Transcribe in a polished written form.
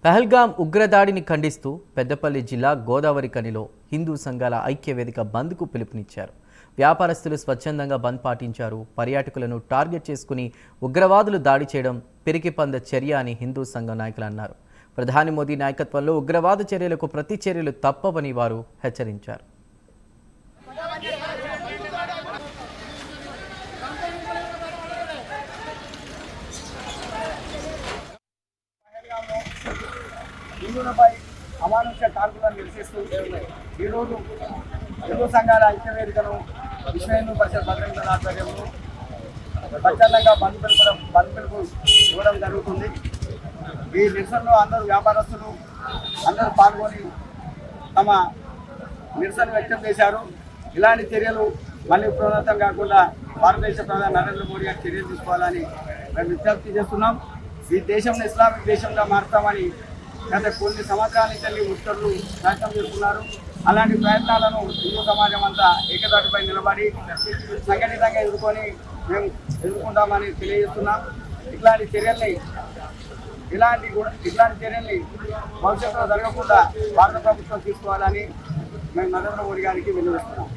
పహల్గాం ఉగ్రదాడిని ఖండిస్తూ పెద్దపల్లి జిల్లా గోదావరి కనిలో హిందూ సంఘాల ఐక్యవేదిక బంద్కు పిలుపునిచ్చారు. వ్యాపారస్తులు స్వచ్ఛందంగా బంద్ పాటించారు. పర్యాటకులను టార్గెట్ చేసుకుని ఉగ్రవాదులు దాడి చేయడం పిరికిపంద చర్య అని హిందూ సంఘం నాయకులు అన్నారు. ప్రధాని మోదీ నాయకత్వంలో ఉగ్రవాద చర్యలకు ప్రతి చర్యలు తప్పవని వారు హెచ్చరించారు. హిందువులపై అమానుష కాల్పులను నిరసిస్తూ ఈరోజు హిందూ సంఘాల ఐక్యవేదికను విశ్వ హిందూ పరిషత్ భద్రంగా ఆధ్వర్యంలో స్వచ్ఛందంగా బంద్ పిలుపు ఇవ్వడం జరుగుతుంది. ఈ నిరసనలో అందరూ వ్యాపారస్తులు అందరూ పాల్గొని తమ నిరసన వ్యక్తం చేశారు. ఇలాంటి చర్యలు మళ్ళీ పునరావృతం కాకుండా భారతదేశ ప్రధాని నరేంద్ర మోడీ గారు చర్యలు తీసుకోవాలని మేము విజ్ఞప్తి చేస్తున్నాం. ఈ దేశంలో ఇస్లామిక్ దేశంగా మారుతామని గత కొన్ని సంవత్సరాల నుంచి ముఖ్యులు ప్రయత్నం చేస్తున్నారు. అలాంటి ప్రయత్నాలను హిందూ సమాజం అంతా ఏకతాటిపై నిలబడి సంఘటితంగా మేము ఎదుర్కొంటామని తెలియజేస్తున్నాం. ఇట్లాంటి చర్యల్ని భవిష్యత్తులో జరగకుండా భారత ప్రభుత్వం తీసుకోవాలని మేము నరేంద్ర మోడీ గారికి విన్నవిస్తున్నాం.